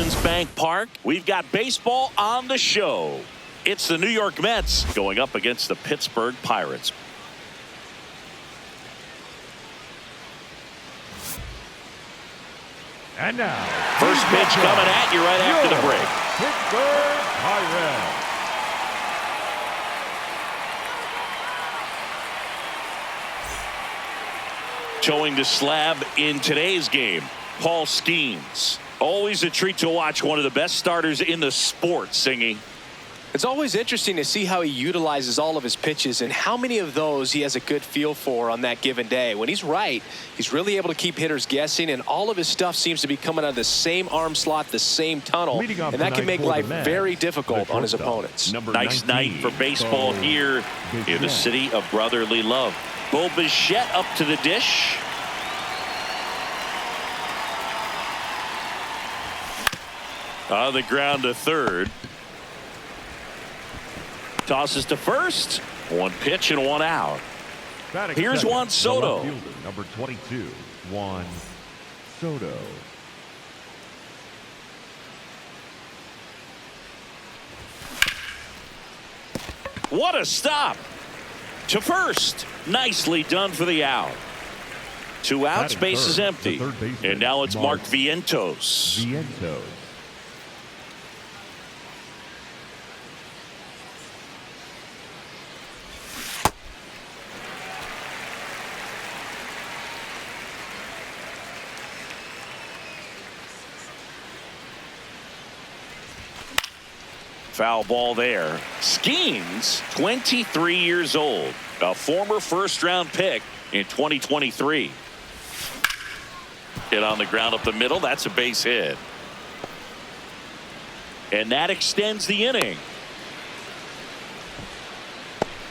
Bank Park. We've got baseball on the show. It's the New York Mets going up against the Pittsburgh Pirates. And now, first pitch coming at you right after the break. Pittsburgh Pirates. Showing the slab in today's game, Paul Skeens. Always a treat to watch one of the best starters in the sport singing. It's always interesting to see how he utilizes all of his pitches and how many of those he has a good feel for on that given day. When he's right, he's really able to keep hitters guessing, and all of his stuff seems to be coming out of the same arm slot, the same tunnel, and that can make life very difficult on his opponents. Nice night for baseball here in the city of brotherly love. Bo Bichette up to the dish. On the ground to third. Tosses to first. One pitch and one out. Here's Juan Soto. Number 22, Juan Soto. What a stop. To first. Nicely done for the out. Two outs, base is empty. And now it's Mark Vientos. Foul ball there. Skeens, 23 years old, a former first-round pick in 2023. Hit on the ground up the middle. That's a base hit. And that extends the inning.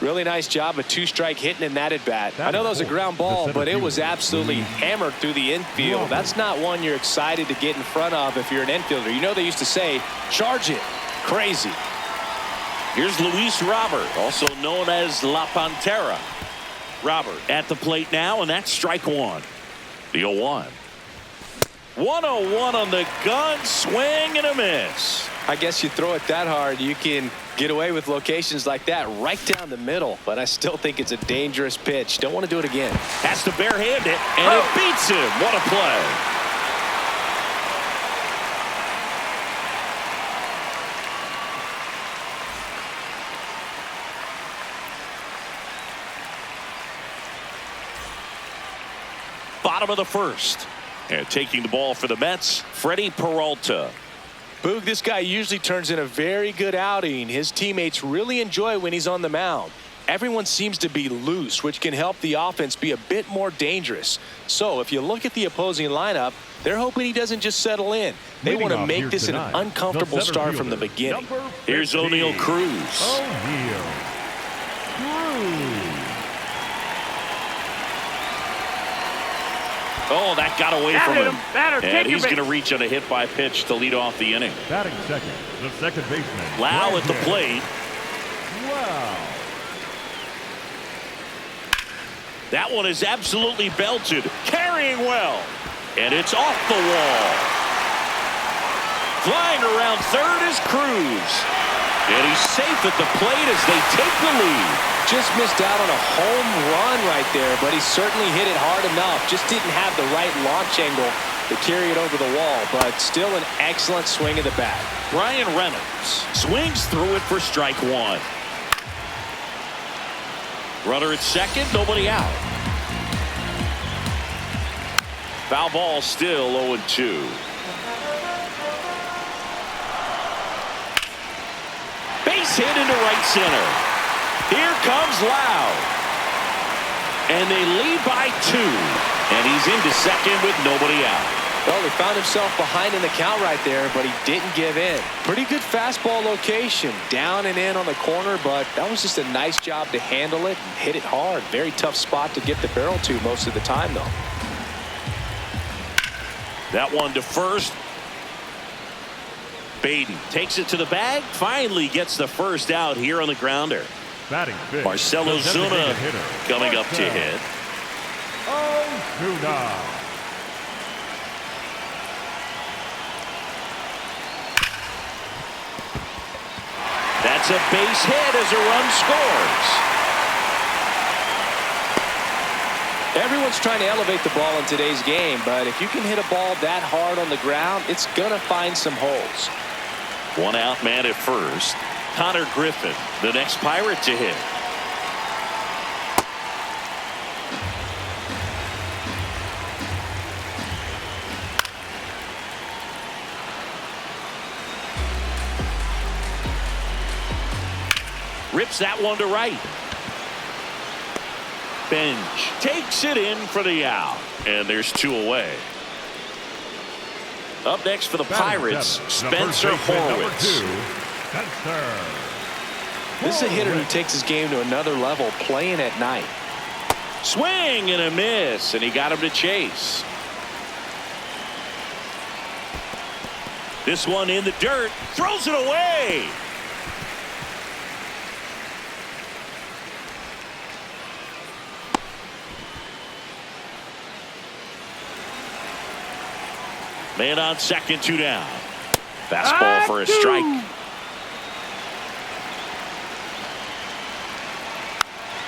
Really nice job of two-strike hitting in that at-bat. I know that was a ground ball, but it was absolutely hammered through the infield. That's not one you're excited to get in front of if you're an infielder. You know they used to say, charge it. Crazy. Here's Luis Robert, also known as La Pantera. Robert at the plate now, and that's strike one. The 0-1. 101 on the gun, swing and a miss. I guess you throw it that hard, you can get away with locations like that right down the middle, but I still think it's a dangerous pitch. Don't want to do it again. Has to barehand it, and it beats him. What a play. Bottom of the first. And taking the ball for the Mets, Freddie Peralta. Boog, this guy usually turns in a very good outing. His teammates really enjoy when he's on the mound. Everyone seems to be loose, which can help the offense be a bit more dangerous. So if you look at the opposing lineup, they're hoping he doesn't just settle in. They want to make this an uncomfortable start from the beginning. Here's O'Neal Cruz. O'Neal Cruz. Oh, that got away from him. And he's going to reach on a hit by pitch to lead off the inning. Batting second, the second baseman. Lau at the plate. Wow. That one is absolutely belted. Carrying well. And it's off the wall. Flying around third is Cruz. And he's safe at the plate as they take the lead. Just missed out on a home run right there, but he certainly hit it hard enough. Just didn't have the right launch angle to carry it over the wall, but still an excellent swing of the bat. Brian Reynolds swings through it for strike one. Runner at second, nobody out. Foul ball, still 0-2. Base hit into right center. Here comes Lau. And they lead by 2. And he's into second with nobody out. Well, he found himself behind in the count right there, but he didn't give in. Pretty good fastball location. Down and in on the corner, but that was just a nice job to handle it and hit it hard. Very tough spot to get the barrel to most of the time, though. That one to first. Baden takes it to the bag. Finally gets the first out here on the grounder. Batting fifth, Marcell Ozuna coming up to hit. Ozuna. That's a base hit as a run scores. Everyone's trying to elevate the ball in today's game, but if you can hit a ball that hard on the ground, it's going to find some holes. One out man at first. Connor Griffin, the next Pirate to hit. Rips that one to right. Bench takes it in for the out. And there's 2 away. Up next for the Pirates, Spencer Horwitz. This is a hitter who takes his game to another level, playing at night. Swing and a miss, and he got him to chase. This one in the dirt, throws it away. Man on second, 2 down. Fastball for a strike.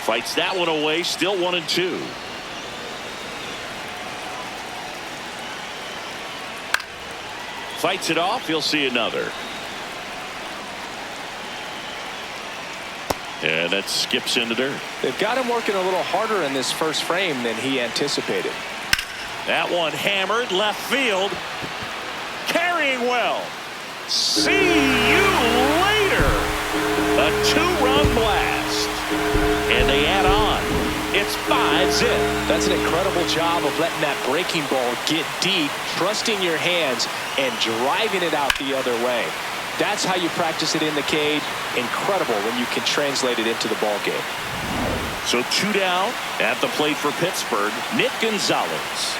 Fights that one away, still 1-2. Fights it off, he'll see another. And that skips in the dirt. They've got him working a little harder in this first frame than he anticipated. That one hammered left field. Carrying well. See you later. A 2-run blast. And they add on. It's 5-zip. That's an incredible job of letting that breaking ball get deep, trusting your hands, and driving it out the other way. That's how you practice it in the cage. Incredible when you can translate it into the ball game. So 2 down at the plate for Pittsburgh, Nick Gonzalez.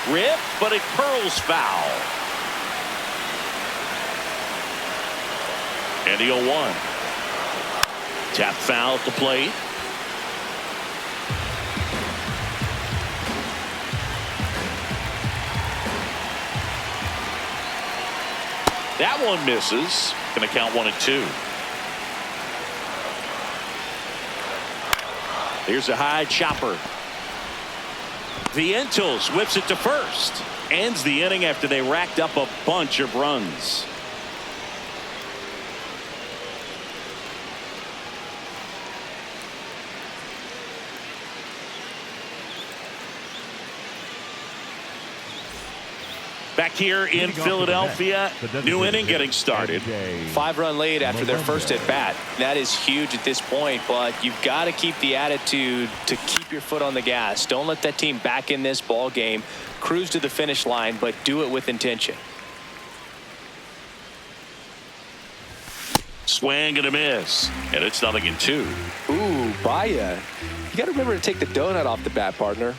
Rip, but it curls foul. And the 0-1. Tap foul at the plate. That one misses. Going to count 1-2. Here's a high chopper. Vientos whips it to first. Ends the inning after they racked up a bunch of runs. Back here in Philadelphia, new inning getting started. 5-run lead after their first at bat. That is huge at this point, but you've got to keep the attitude to keep your foot on the gas. Don't let that team back in this ball game. Cruise to the finish line, but do it with intention. Swing and a miss, and it's 0-2. Ooh, Baya. You got to remember to take the donut off the bat, partner.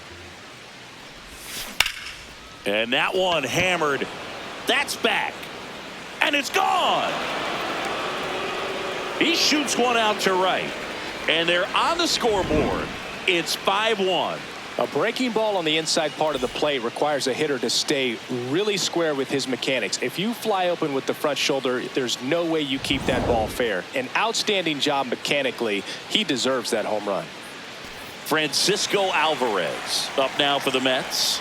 And that one hammered. That's back. And it's gone. He shoots one out to right. And they're on the scoreboard. It's 5-1. A breaking ball on the inside part of the plate requires a hitter to stay really square with his mechanics. If you fly open with the front shoulder, there's no way you keep that ball fair. An outstanding job mechanically. He deserves that home run. Francisco Alvarez up now for the Mets.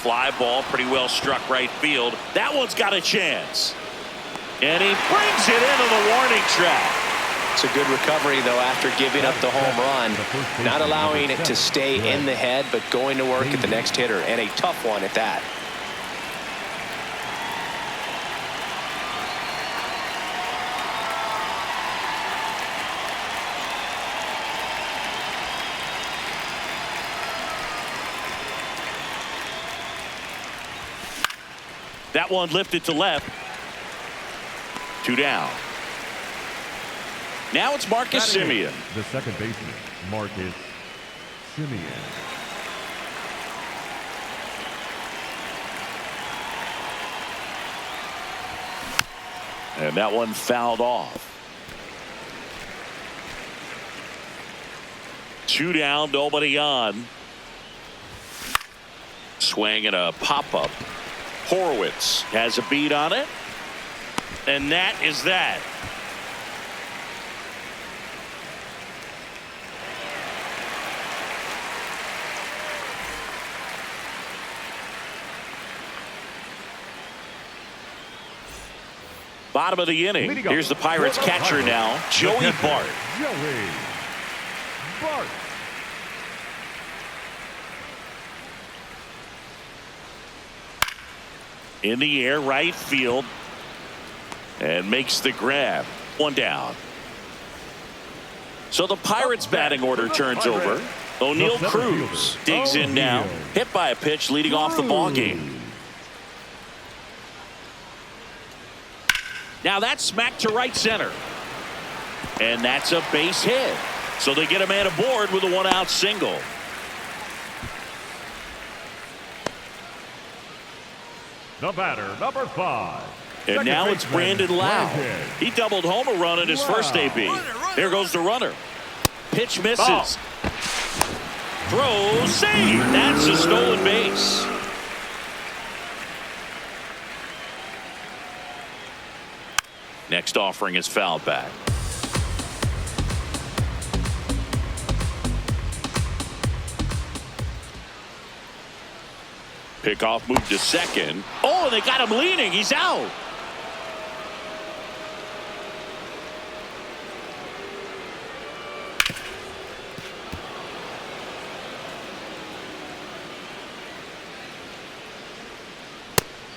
Fly ball, pretty well struck right field. That one's got a chance. And he brings it into the warning track. It's a good recovery, though, after giving up the home run. Not allowing it to stay in the head, but going to work at the next hitter. And a tough one at that. That one lifted to left. 2 down. Now it's Marcus Semien. The second baseman, Marcus Semien. And that one fouled off. 2 down, nobody on. Swing and a pop-up. Horwitz has a beat on it. And that is that. Bottom of the inning. Here's the Pirates catcher now, Joey Bart. Joey Bart. In the air, right field. And makes the grab. One down. So the Pirates batting order turns over. O'Neal Cruz digs in now. Hit by a pitch leading off the ball game. Now that's smacked to right center. And that's a base hit. So they get a man aboard with a one-out single. The batter, number 5. And now it's Brandon Lau. He doubled home a run in his first AB. There goes the runner. Pitch misses. Throw, save. That's a stolen base. Next offering is fouled back. Pickoff moved to second. Oh, they got him leaning. He's out.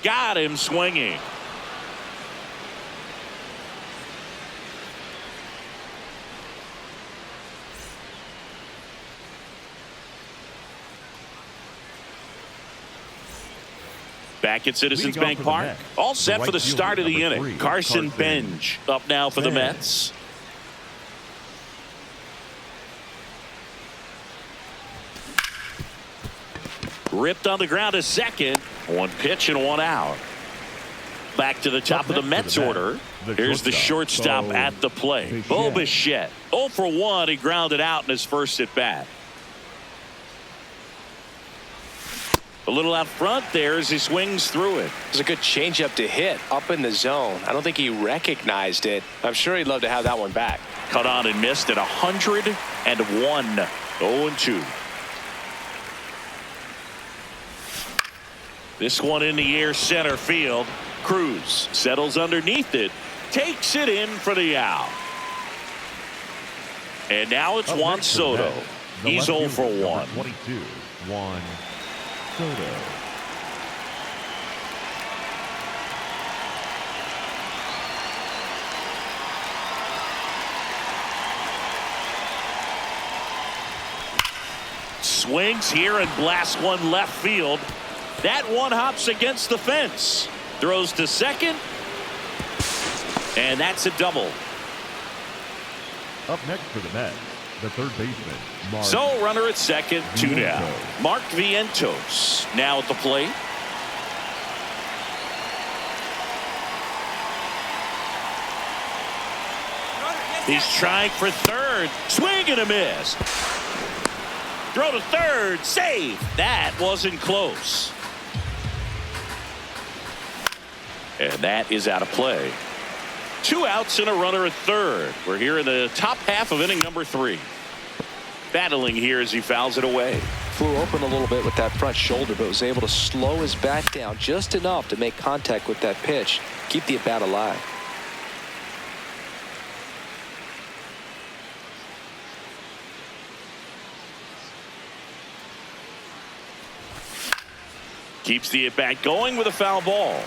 Got him swinging. Back at Citizens Bank Park. All set for the start of the inning. Carson Bench up now for the Mets. Ripped on the ground to second. One pitch and one out. Back to the top of the Mets order. Here's the shortstop at the plate. Bo Bichette. 0 for 1. He grounded out in his first at bat. A little out front there as he swings through it. It was a good changeup to hit up in the zone. I don't think he recognized it. I'm sure he'd love to have that one back. Cut on and missed at 101. 0-2. This one in the air center field. Cruz settles underneath it. Takes it in for the out. And now it's Juan Soto. He's 0 for 1. 22. Juan Soto. Swings here and blasts one left field. That one hops against the fence. Throws to second. And that's a double. Up next for the Mets, the third baseman, Mark. So runner at second, 2 down. Mark Vientos now at the plate. He's trying for third. Swing and a miss. Throw to third. Save. That wasn't close. And that is out of play. 2 outs and a runner at third. We're here in the top half of inning number 3. Battling here as he fouls it away. Flew open a little bit with that front shoulder, but was able to slow his bat down just enough to make contact with that pitch. Keep the at-bat alive. Keeps the at-bat going with a foul ball.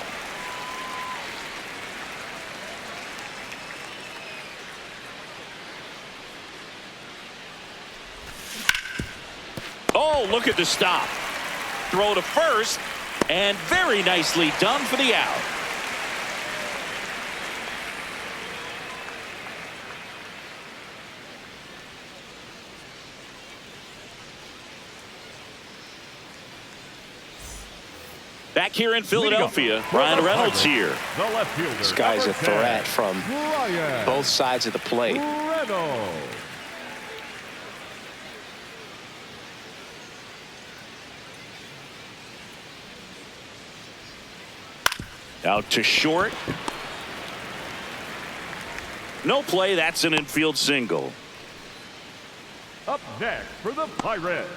Oh, look at the stop. Throw to first, and very nicely done for the out. Back here in Philadelphia, Ryan Reynolds here. The left fielder. This guy's a threat from both sides of the plate. Reynolds. Out to short. No play. That's an infield single. Up next for the Pirates,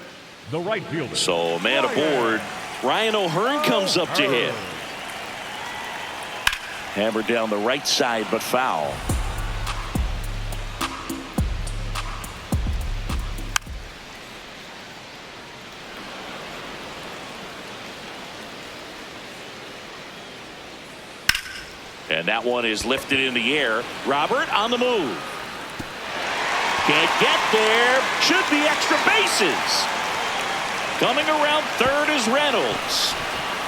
the right fielder. So man aboard. Ryan O'Hearn comes up to hit. Hammered down the right side, but foul. And that one is lifted in the air. Robert on the move. Can't get there. Should be extra bases. Coming around third is Reynolds.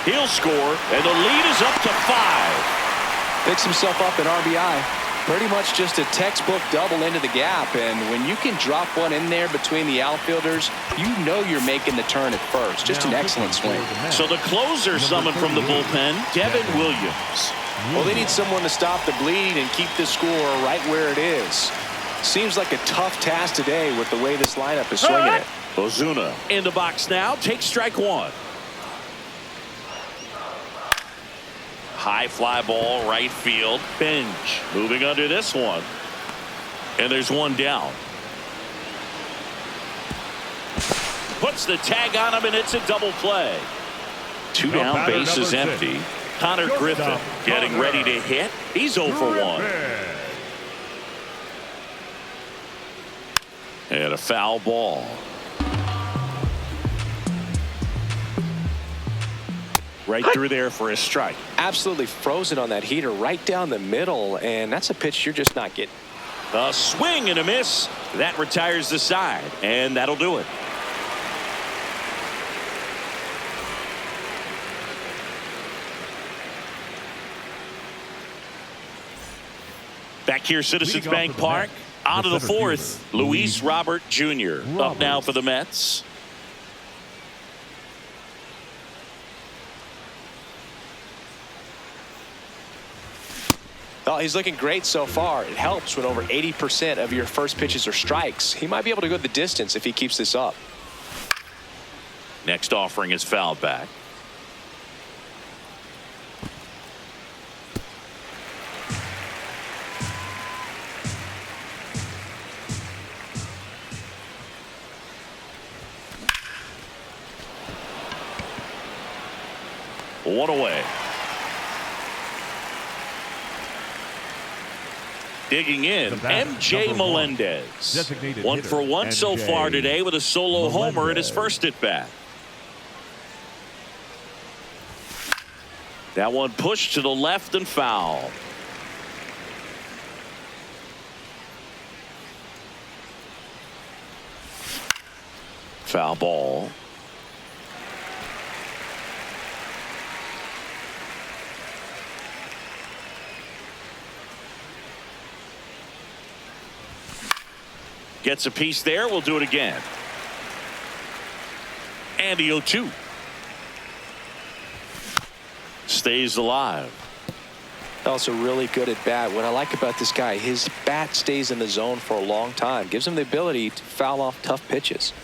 He'll score, and the lead is up to 5. Picks himself up an RBI. Pretty much just a textbook double into the gap. And when you can drop one in there between the outfielders, you know you're making the turn at first. Just an excellent swing. So the closer summoned from the bullpen, Devin Williams. Well, they need someone to stop the bleed and keep the score right where it is. Seems like a tough task today with the way this lineup is swinging it. Ozuna in the box now. Takes strike one. High fly ball, right field. Bench moving under this one. And there's one down. Puts the tag on him, and it's a double play. Two down, base is empty. Connor Griffin getting ready to hit. He's 0 for 1. And a foul ball. Right through there for a strike. Absolutely frozen on that heater right down the middle, and that's a pitch you're just not getting. A swing and a miss. That retires the side, and that'll do it. Back here, Citizens Bank Park. On to the fourth, Luis Robert Jr. up now for the Mets. Well, he's looking great so far. It helps when over 80% of your first pitches are strikes. He might be able to go the distance if he keeps this up. Next offering is fouled back. One away. Digging in, MJ Melendez. 1 for 1 so far today with a solo homer in his first at bat. That one pushed to the left and foul. Foul ball. Gets a piece there. We'll do it again. And the 0-2. Stays alive. Also really good at bat. What I like about this guy, his bat stays in the zone for a long time. Gives him the ability to foul off tough pitches.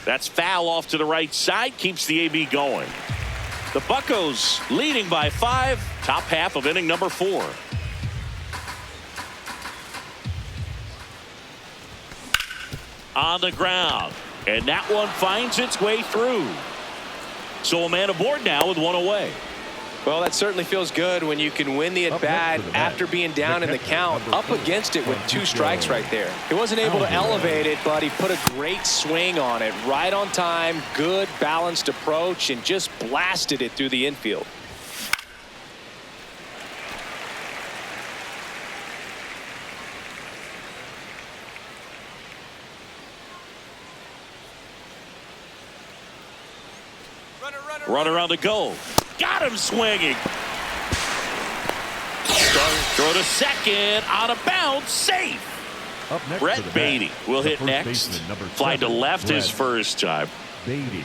That's foul off to the right side. Keeps the AB going. The Buccos leading by 5. Top half of inning number 4. On the ground, and that one finds its way through. So a man aboard now with one away. Well, that certainly feels good when you can win the at-bat after being down in the count, up against it with 2 strikes right there. He wasn't able to elevate it, but he put a great swing on it, right on time, good balanced approach, and just blasted it through the infield. Runner on the go. Got him swinging. Throw to second. Out of bounds. Safe. Up next Brett Beatty will hit next. Fly to left his first time. Beatty.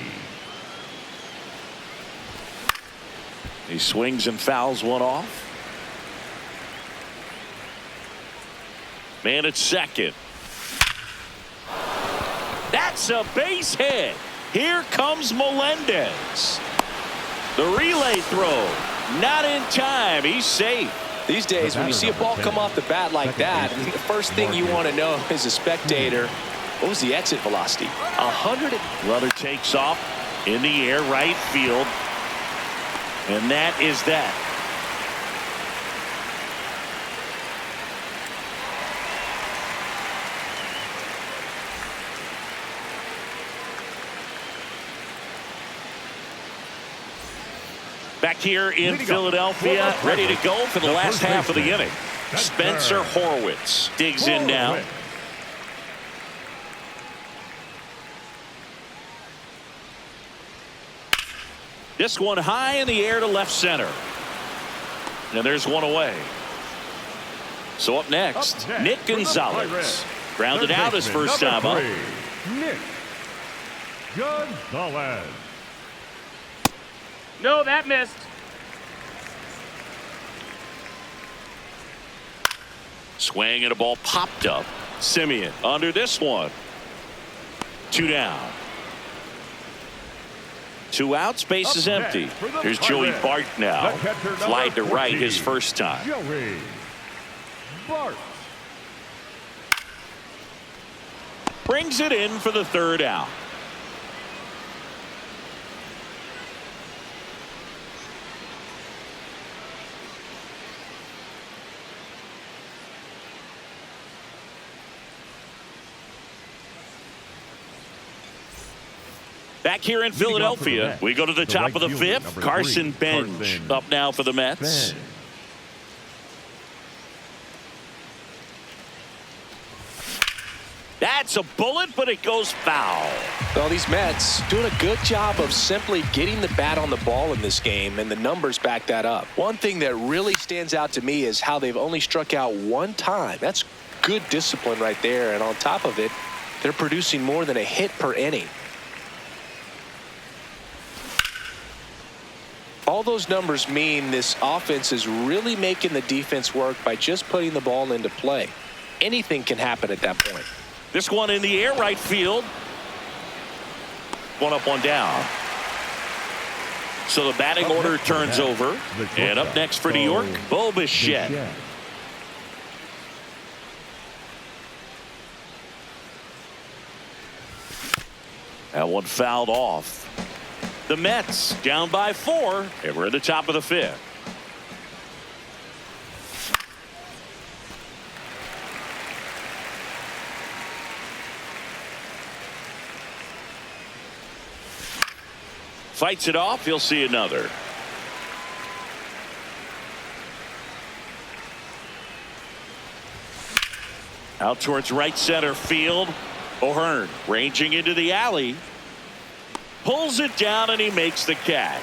He swings and fouls one off. Man at second. That's a base hit. Here comes Melendez. The relay throw. Not in time. He's safe. These days, when you see a ball come off the bat like that, the first thing you want to know as a spectator, what was the exit velocity? 100. Runner takes off in the air, right field. And that is that. Back here in Philadelphia, ready to go for the last half of the inning. Spencer Horwitz digs in now. This one high in the air to left center. And there's one away. So up next, Nick Gonzalez. Grounded out his first time up. Nick Gonzalez. No, that missed. Swing and a ball popped up. Simeon under this one. 2 down. 2 outs, base is empty. Here's Joey Bart now. Fly to right his first time. Joey Bart. Brings it in for the 3rd out. Back here in Philadelphia, we go to the top of the 5th. Carson Bench up now for the Mets. That's a bullet, but it goes foul. Well, these Mets doing a good job of simply getting the bat on the ball in this game, and the numbers back that up. One thing that really stands out to me is how they've only struck out 1 time. That's good discipline right there, and on top of it, they're producing more than a hit per inning. All those numbers mean this offense is really making the defense work by just putting the ball into play. Anything can happen at that point. This one in the air, right field. 1 up, 1 down. So the batting order turns over. And up next for New York, Bo Bichette. That one fouled off. The Mets down by 4, and we're at the top of the 5th. Fights it off. You'll see another. Out towards right center field. O'Hearn ranging into the alley. Pulls it down and he makes the catch.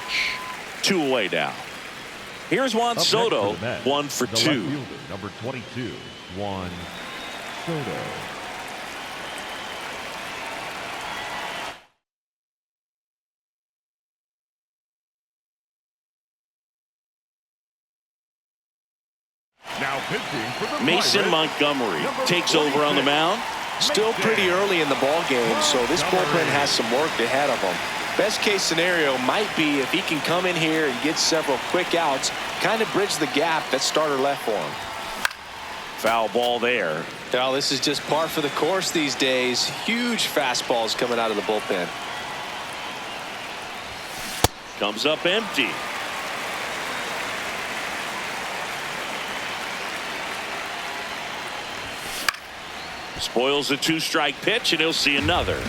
2 away now. Here's Juan Soto, 1 for 2. Number 22, Juan Soto. Now pitching for the Mason Pirates, Montgomery takes over on the mound. Still pretty early in the ball game, so this bullpen has some work ahead of them. Best case scenario might be if he can come in here and get several quick outs, kind of bridge the gap that starter left for him. Foul ball there. Now this is just par for the course these days. Huge fastballs coming out of the bullpen. Comes up empty. Spoils the 2-strike pitch, and he'll see another.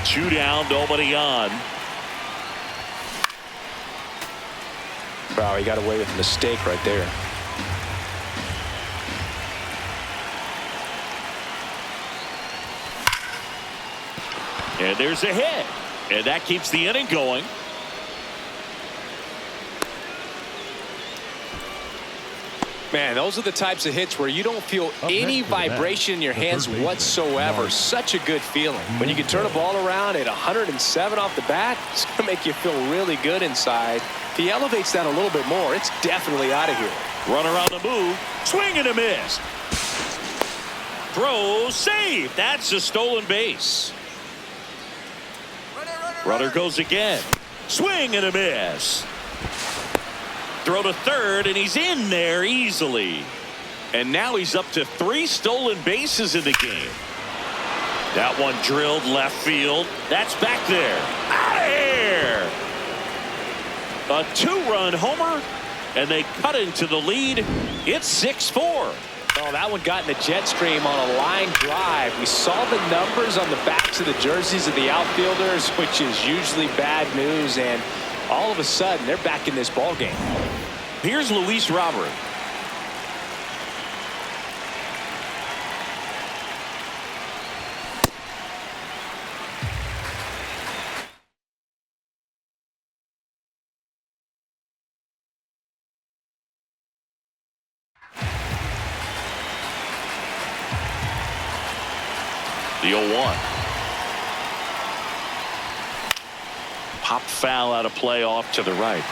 2 down, nobody on. Wow, he got away with a mistake right there. And there's a hit, and that keeps the inning going. Man, those are the types of hits where you don't feel any vibration in your hands whatsoever. Such a good feeling. When you can turn a ball around at 107 off the bat, it's going to make you feel really good inside. If he elevates that a little bit more, it's definitely out of here. Runner on the move. Swing and a miss. Throw, save. That's a stolen base. Runner goes again. Swing and a miss. Throw to third, and he's in there easily. And now he's up to 3 stolen bases in the game. That one drilled left field. That's back there. Out of here. A 2-run homer, and they cut into the lead. It's 6-4. Oh, that one got in the jet stream on a line drive. We saw the numbers on the backs of the jerseys of the outfielders, which is usually bad news, and all of a sudden they're back in this ball game. Here's Luis Robert. The 0-1. Pop foul out of play off to the right.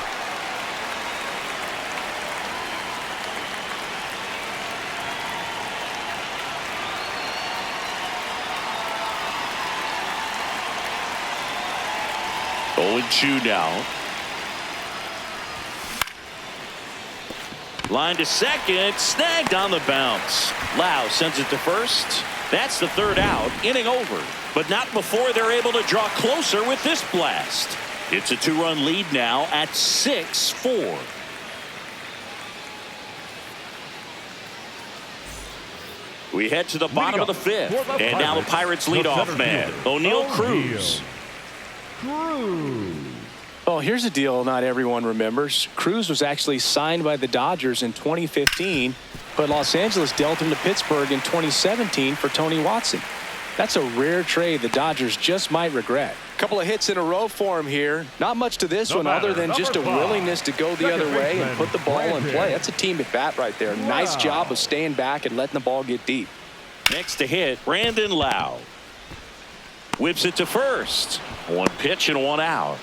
Oh, 0-2 now. Line to second, snagged on the bounce. Lau sends it to first. That's the 3rd out, inning over. But not before they're able to draw closer with this blast. It's a 2-run lead now at 6-4. We head to the bottom of the 5th. And now the Pirates leadoff man, O'Neal Cruz. Well, here's a deal not everyone remembers. Cruz was actually signed by the Dodgers in 2015, but Los Angeles dealt him to Pittsburgh in 2017 for Tony Watson. That's a rare trade the Dodgers just might regret. Couple of hits in a row for him here. Not much to this one other than just a willingness to go the other way and put the ball in play. That's a team at bat right there. Nice job of staying back and letting the ball get deep. Next to hit, Brandon Lau. Whips it to first. 1 pitch and 1 out.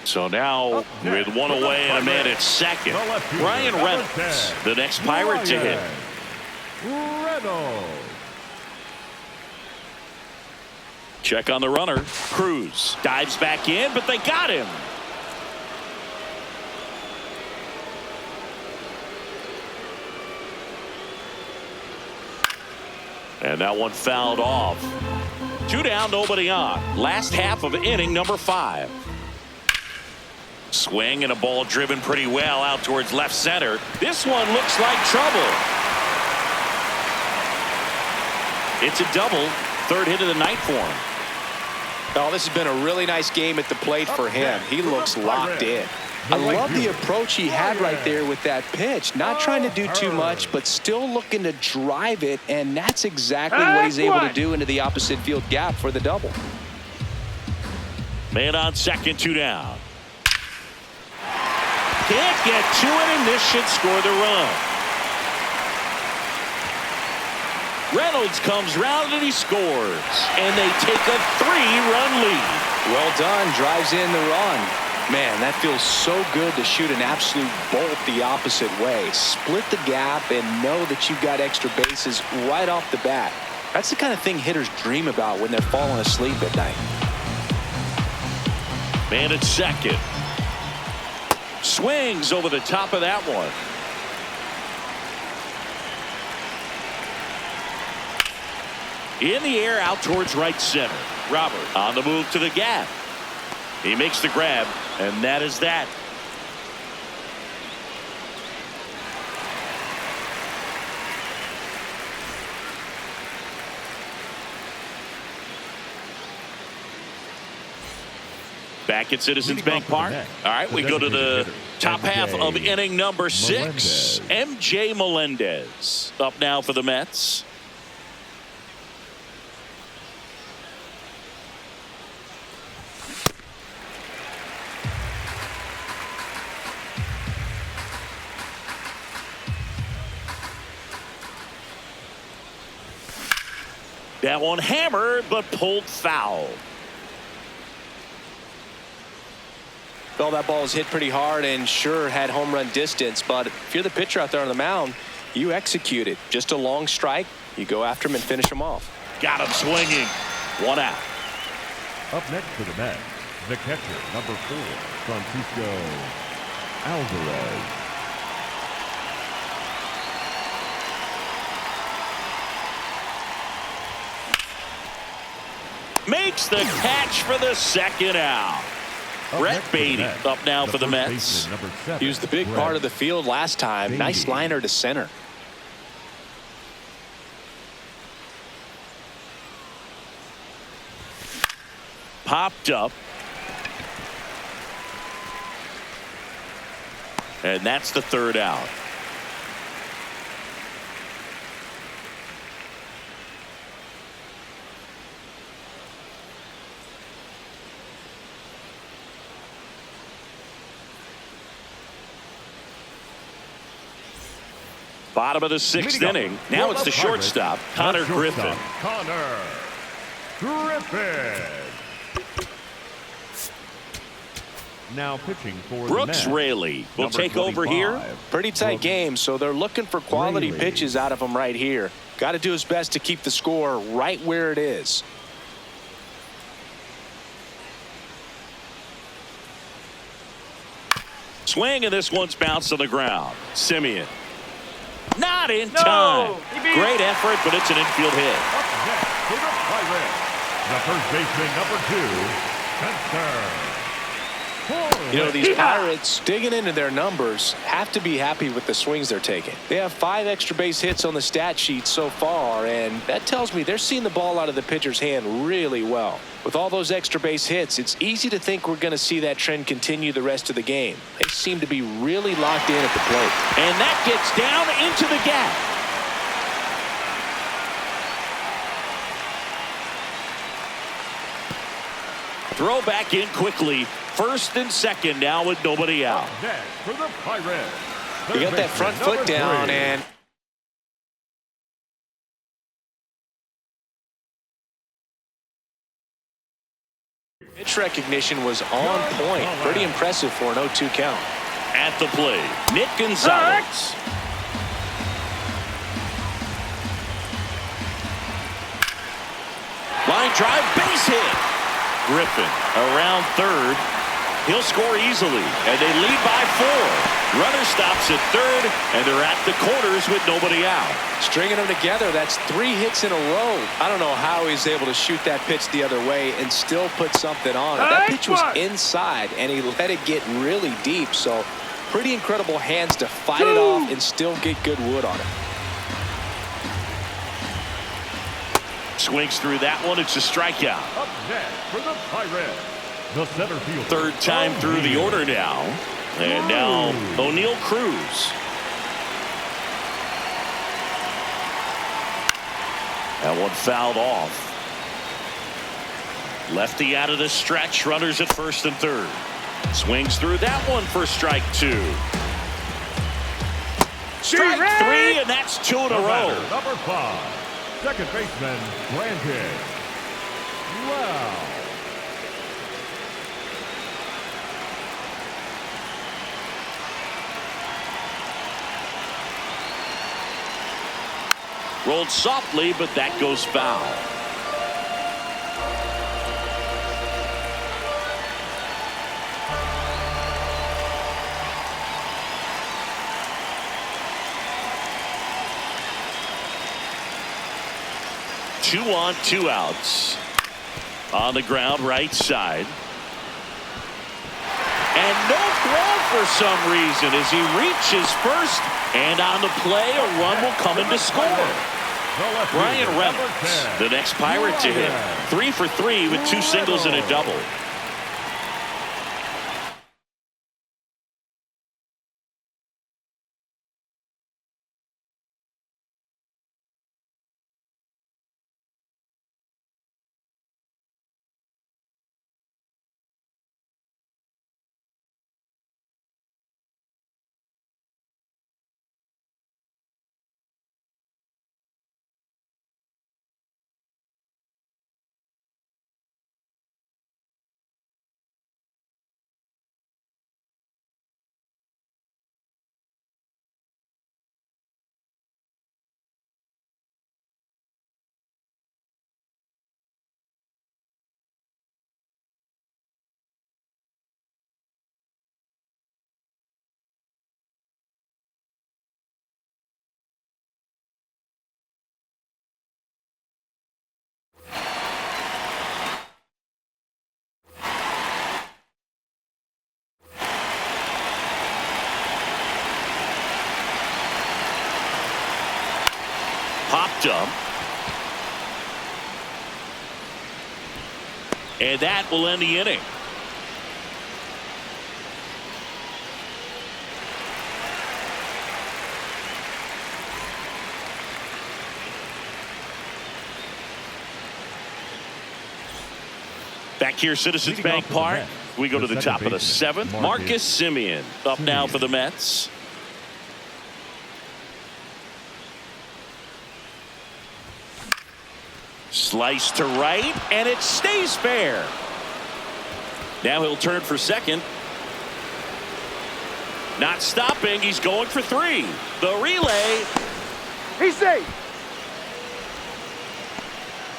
So now with 1 away and a man at second, Ryan Reynolds, the next Pirate to hit. Check on the runner. Cruz dives back in, but they got him. And that one fouled off. 2 down, nobody on. Last half of inning number 5. Swing and a ball driven pretty well out towards left center. This one looks like trouble. It's a double. 3rd hit of the night for him. Oh, this has been a really nice game at the plate for him. He looks locked in. I love the approach he had right there with that pitch. Not trying to do too much, but still looking to drive it, and that's exactly what he's able to do into the opposite field gap for the double. Man on second, 2 down. Can't get to it, and this should score the run. Reynolds comes round and he scores, and they take a 3-run lead. Well done, drives in the run. Man, that feels so good to shoot an absolute bolt the opposite way. Split the gap and know that you've got extra bases right off the bat. That's the kind of thing hitters dream about when they're falling asleep at night. Man at second. Swings over the top of that one. In the air out towards right center. Robert on the move to the gap. He makes the grab, and that is that. Back at Citizens Bank Park. All right, we go to the top half of inning number 6. MJ Melendez up now for the Mets. That one hammered, but pulled foul. Well, that ball was hit pretty hard and sure had home run distance, but if you're the pitcher out there on the mound, you execute it. Just a long strike. You go after him and finish him off. Got him swinging. 1 out. Up next for the Mets, The catcher, number 4, Francisco Alvarez. Makes the catch for the second out. Brett Beatty up now for the Mets. He was the big part of the field last time. Nice liner to center. Popped up. And that's the third out. Bottom of the 6th inning. Now it's the shortstop, Connor Griffin. Connor Griffin. Now pitching for Brooks Raley will take over here. Pretty tight game, so they're looking for quality pitches out of him right here. Got to do his best to keep the score right where it is. Swing, and this one's bounced on the ground. Simeon. Not in time. Great effort, but it's an infield hit. Up next for the Pirates, the first baseman, number 2, Spencer. You know, these Pirates, digging into their numbers, have to be happy with the swings they're taking. They have 5 extra base hits on the stat sheet so far, and that tells me they're seeing the ball out of the pitcher's hand really well. With all those extra base hits, it's easy to think we're going to see that trend continue the rest of the game. They seem to be really locked in at the plate. And that gets down into the gap. Throw back in quickly. First and second now with nobody out. Next for the Pirates. We got that front foot down, and pitch recognition was on point. Pretty impressive for an 0-2 count. At the plate, Nick Gonzalez. Line drive, base hit. Griffin around third. He'll score easily, and they lead by 4. Runner stops at third, and they're at the corners with nobody out. Stringing them together, that's 3 hits in a row. I don't know how he's able to shoot that pitch the other way and still put something on it. That pitch was inside, and he let it get really deep, so pretty incredible hands to fight it off and still get good wood on it. Swings through that one. It's a strikeout. Up next for the Pirates, the center fielder. Third time through the order now. And now O'Neal Cruz. That one fouled off. Lefty out of the stretch. Runners at first and third. Swings through that one for strike 2. Strike 3, and that's 2 in a row. Number 5. Second baseman, Brandon. Wow. Rolled softly, but that goes foul. Two on, 2 outs. On the ground, right side. And no throw for some reason as he reaches first. And on the play, a run will come in to score. Brian Reynolds, the next Pirate to hit. 3 for 3 with 2 singles and a double. picked up. And that will end the inning. Back here, Citizens Bank Park. We go to the top of the 7th. Marcus Semien up now for the Mets. Slice to right, and it stays fair. Now he'll turn for second. Not stopping. He's going for 3. The relay. He's safe.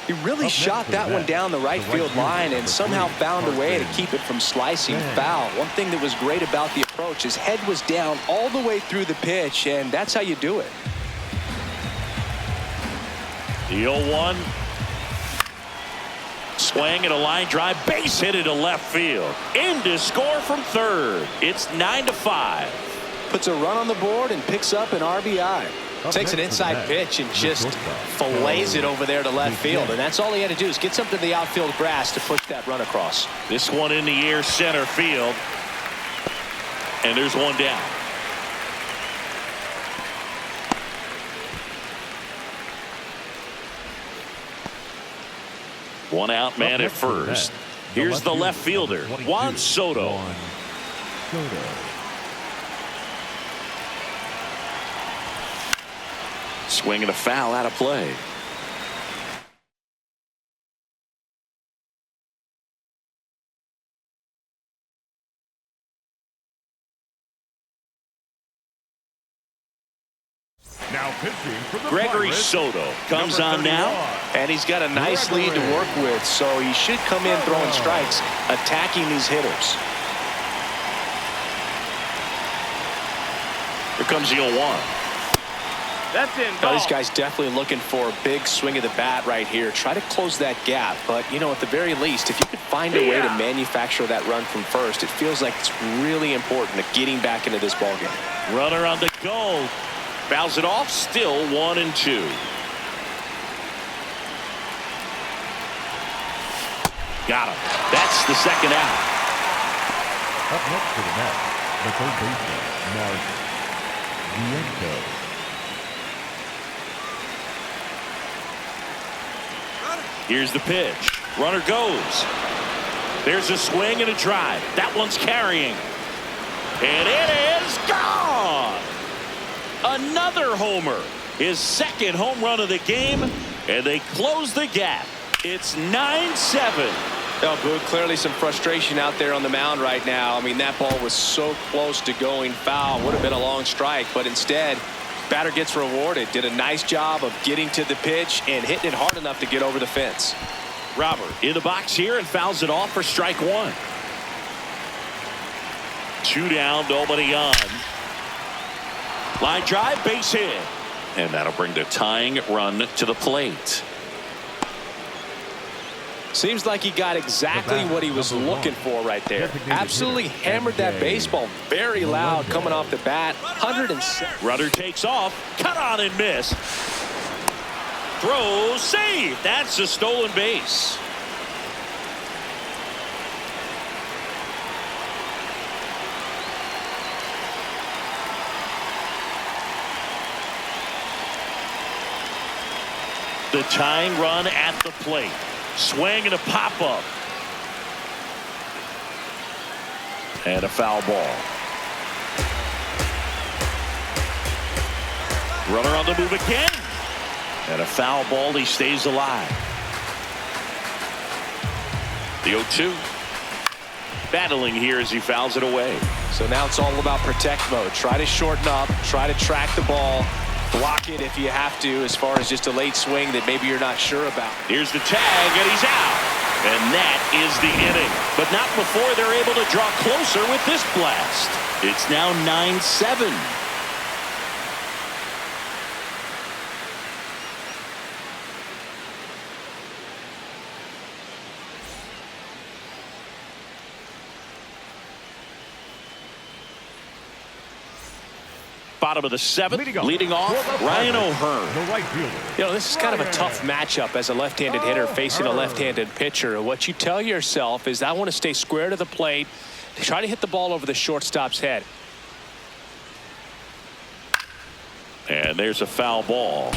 He really shot that one down the right field line and somehow found a way to keep it from slicing foul. One thing that was great about the approach, his head was down all the way through the pitch, and that's how you do it. The 0-1. Swing and a line drive, base hit into left field. In to score from third. It's 9-5. Puts a run on the board and picks up an RBI. Takes an inside pitch and just fillets it over there to left field. And that's all he had to do is get something to the outfield grass to push that run across. This one in the air, center field. And there's one down. One out, man at first. Here's the left fielder, Juan Soto. Swinging a foul out of play. Now pitching for the Gregory Pirates, Soto comes on now. And he's got a nice lead to work with, so he should come in throwing strikes, attacking these hitters. Here comes the 0-1. That's in. Now, this guy's definitely looking for a big swing of the bat right here. Try to close that gap. But, you know, at the very least, if you could find a way to manufacture that run from first, it feels like it's really important to getting back into this ballgame. Runner on the go. Fouls it off. Still 1-2. Got him. That's the second out. Up next for the Mets, the third baseman, Mark Vienco. Here's the pitch. Runner goes. There's a swing and a drive. That one's carrying. And it is gone. Another homer. His second home run of the game. And they close the gap. It's 9-7. Oh, Boog, clearly some frustration out there on the mound right now. I mean, that ball was so close to going foul. Would have been a long strike, but instead, batter gets rewarded. Did a nice job of getting to the pitch and hitting it hard enough to get over the fence. Robert in the box here and fouls it off for strike 1. 2 down, nobody on. Line drive, base hit. And that'll bring the tying run to the plate. Seems like he got exactly what he was looking for right there. Absolutely hammered that baseball very loud coming off the bat. 107. Runner takes off, cut on and miss. Throw, save. That's a stolen base. The tying run at the plate. Swing and a pop-up. And a foul ball. Runner on the move again. And a foul ball. He stays alive. The 0-2. Battling here as he fouls it away. So now it's all about protect mode. Try to shorten up. Try to track the ball. Block it if you have to, as far as just a late swing that maybe you're not sure about. Here's the tag, and he's out. And that is the inning. But not before they're able to draw closer with this blast. It's now 9-7. bottom of the 7th. Leading off, Ryan O'Hearn. The right fielder. You know, this is kind of a tough matchup as a left-handed hitter facing a left-handed pitcher. What you tell yourself is, I want to stay square to the plate, try to hit the ball over the shortstop's head. And there's a foul ball.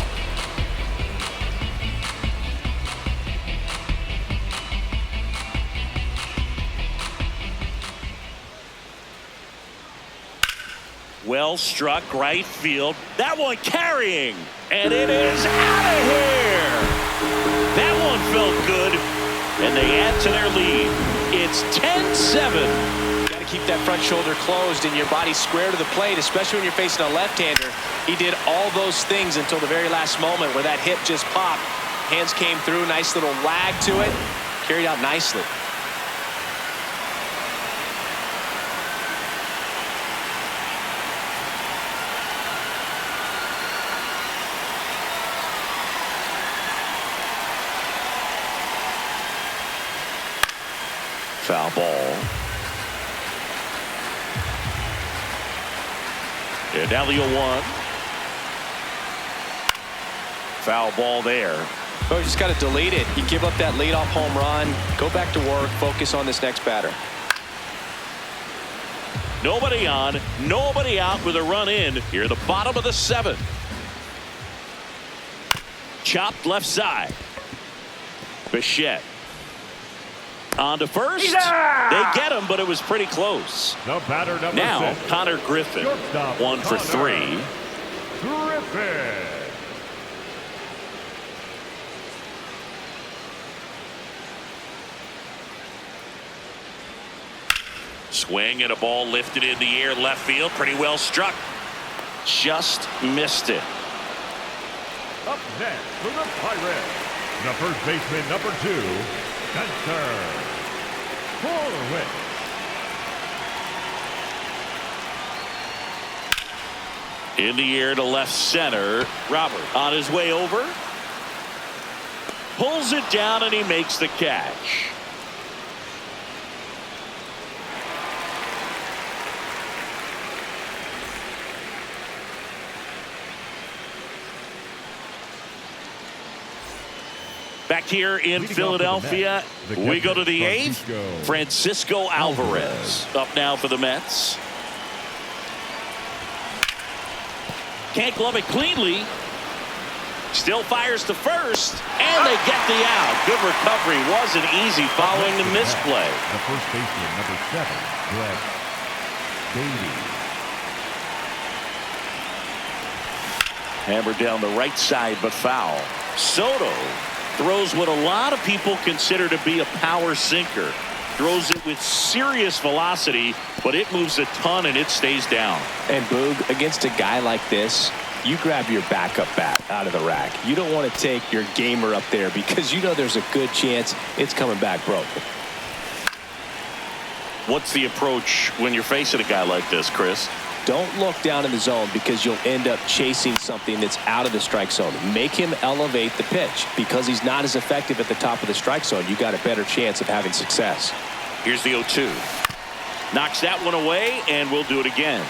Well struck right field. That one carrying. And it is out of here. That one felt good. And they add to their lead. It's 10-7. Got to keep that front shoulder closed and your body square to the plate, especially when you're facing a left-hander. He did all those things until the very last moment where that hip just popped. Hands came through. Nice little lag to it. Carried out nicely. Foul ball. And now the 0-1. Foul ball there. Oh, you just got to delete it. You give up that leadoff home run. Go back to work. Focus on this next batter. Nobody on, nobody out with a run in. Here at the bottom of the 7th. Chopped left side. Bichette. On to first. They get him, but it was pretty close. The batter number Now, 6. Connor Griffin. Shortstop, 1 for 3. Griffin. Swing and a ball lifted in the air left field. Pretty well struck. Just missed it. Up next for the Pirates, the first baseman number 2, Spencer Horwitz. In the air to left center. Robert on his way over. Pulls it down and he makes the catch. Back here in Philadelphia, we go to the 8th. Francisco Alvarez up now for the Mets. Can't glove it cleanly. Still fires to first, and they get the out. Good recovery. Wasn't easy following the misplay. The first baseman number 7, Brett Davies. Hammered down the right side, but foul. Soto throws what a lot of people consider to be a power sinker. Throws it with serious velocity, but it moves a ton and it stays down. And Boog, against a guy like this, you grab your backup bat out of the rack. You don't want to take your gamer up there because you know there's a good chance it's coming back broken. What's the approach when you're facing a guy like this, Chris? Don't look down in the zone because you'll end up chasing something that's out of the strike zone. Make him elevate the pitch because he's not as effective at the top of the strike zone. You got a better chance of having success. Here's the 0-2. Knocks that one away, and we'll do it again.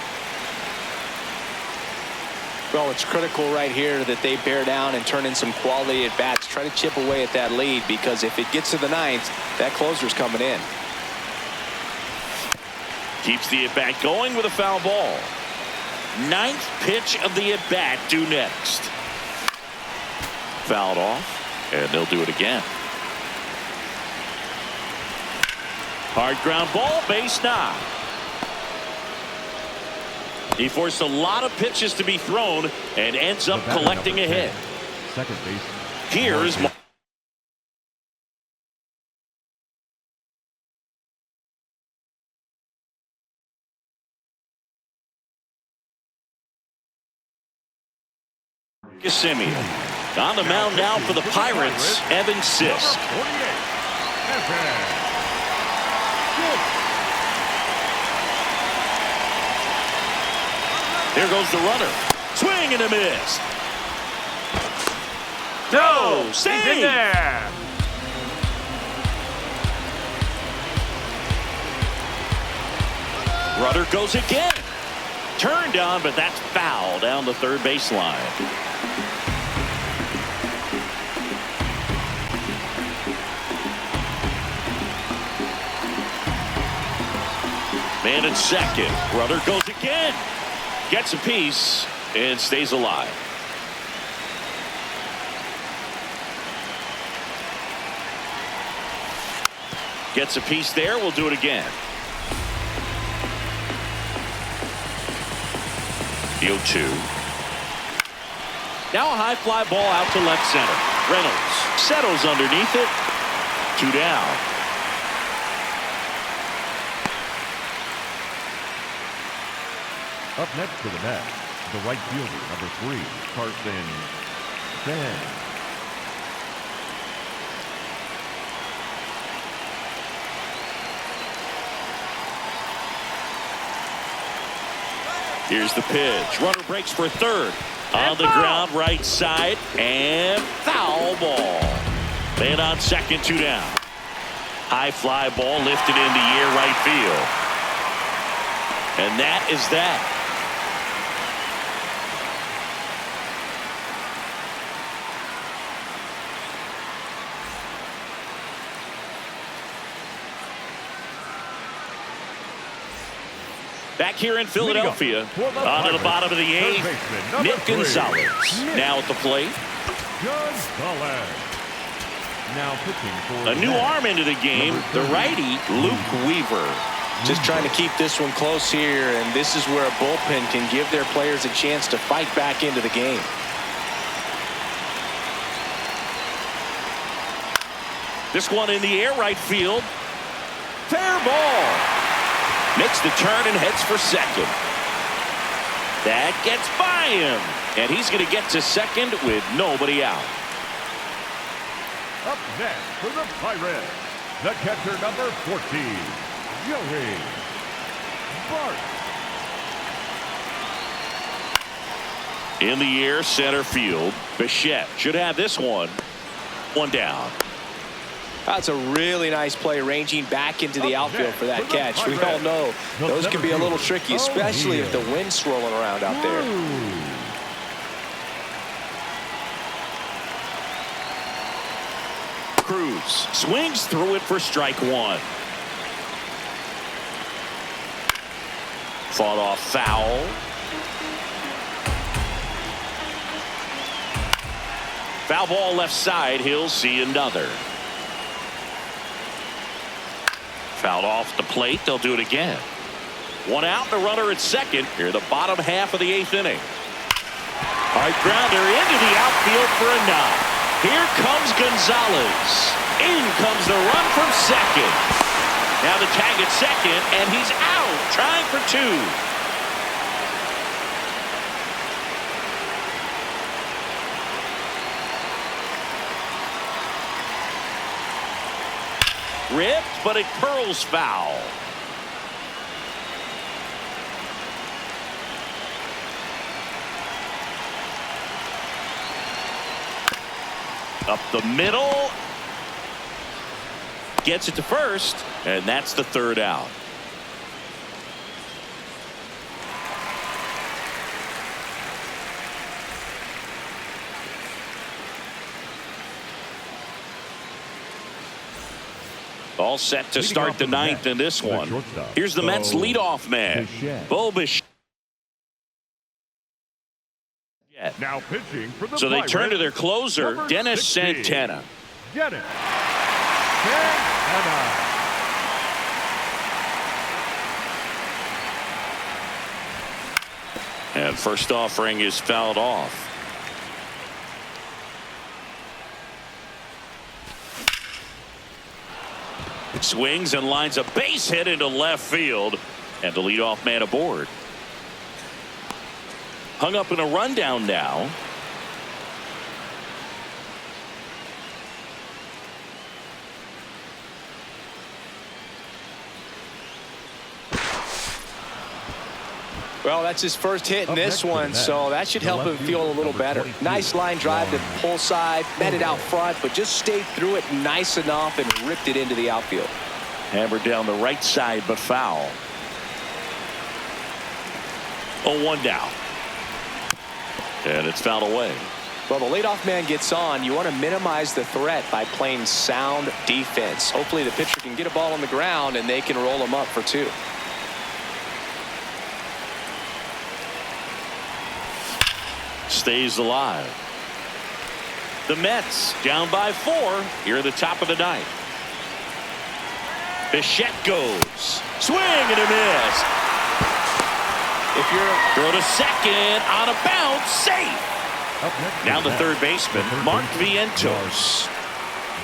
Well, it's critical right here that they bear down and turn in some quality at bats. Try to chip away at that lead because if it gets to the 9th, that closer's coming in. Keeps the at-bat going with a foul ball. 9th pitch of the at-bat due next. Fouled off, and they'll do it again. Hard ground ball, base knock. He forced a lot of pitches to be thrown and ends up collecting a hit. Second baseman. Here's Kissimmee. On the mound now for the Pirates, Evan Sisk. There goes the runner. Swing and a miss. No, save. he's in there. Runner goes again. Turned on, but that's foul down the third baseline. Man at second. Runner goes again. Gets a piece and stays alive. Gets a piece there. We'll do it again. The 0-2. Now a high fly ball out to left center. Reynolds settles underneath it. 2 down. Up next to the net, the right fielder, number 3, Carson Sands. Here's the pitch. Runner breaks for third. On the ground, right side, and foul ball. Man on second, 2 down. High fly ball lifted in the air, right field. And that is that. Back here in Philadelphia, on to the bottom of the 8th, Nick Gonzalez now at the plate. Now pitching for a new arm into the game, the righty, Luke Weaver. Just trying to keep this one close here, and this is where a bullpen can give their players a chance to fight back into the game. This one in the air, right field. Fair ball. Makes the turn and heads for second. That gets by him. And he's going to get to second with nobody out. Up next for the Pirates, the catcher number 14, Joey Bart. In the air, center field. Bichette should have this one. 1 down. That's a really nice play, ranging back into the outfield for that catch. We all know those can be a little tricky, especially if the wind's swirling around out there. Cruz swings through it for strike 1. Fought off foul. Foul ball left side. He'll see another. Fouled off the plate. They'll do it again. 1 out, the runner at second. Here, the bottom half of the 8th inning. Hard grounder into the outfield for a knock. Here comes Gonzalez. In comes the run from second. Now the tag at second, and he's out, trying for 2. Ripped, but it curls foul. Up the middle. Gets it to first, and that's the 3rd out. All set to start the 9th in this one. Here's the Mets leadoff man, Bichette. Now pitching for the So they Pirates, turn to their closer, Dennis 16, Santana. Dennis Santana. And first offering is fouled off. Swings and lines a base hit into left field, and the leadoff man aboard. Hung up in a rundown now. Well, that's his first hit in this one, so that should help him feel a little better. Nice line drive to pull side, met it out front, but just stayed through it nice enough and ripped it into the outfield. Hammered down the right side, but foul. 0-1 down. And it's fouled away. Well, the leadoff man gets on. You want to minimize the threat by playing sound defense. Hopefully the pitcher can get a ball on the ground and they can roll him up for 2. Stays alive. The Mets down by 4 here at the top of the 9th. Bichette goes. Swing and a miss. If you're Throw to second on a bounce. Safe. Up next Now the bat, third baseman, the third Mark baseman, Vientos.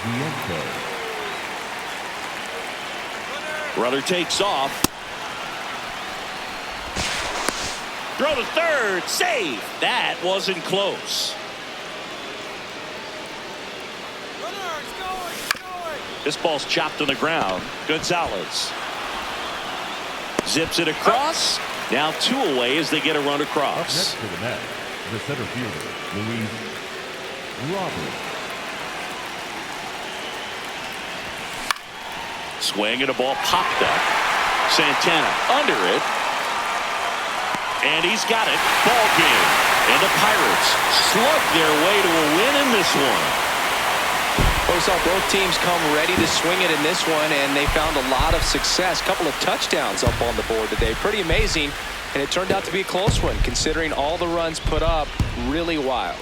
Vientos. Runner takes off. Throw to third. Save. That wasn't close. This ball's chopped on the ground. Gonzalez zips it across. Now 2 away as they get a run Up across. next to the net, the center fielder, Luis Robert. Swing and a ball popped up. Santana under it. And he's got it. Ball game. And the Pirates slug their way to a win in this one. We saw both teams come ready to swing it in this one, and they found a lot of success. Couple of touchdowns up on the board today. Pretty amazing, and it turned out to be a close one considering all the runs put up. Really wild.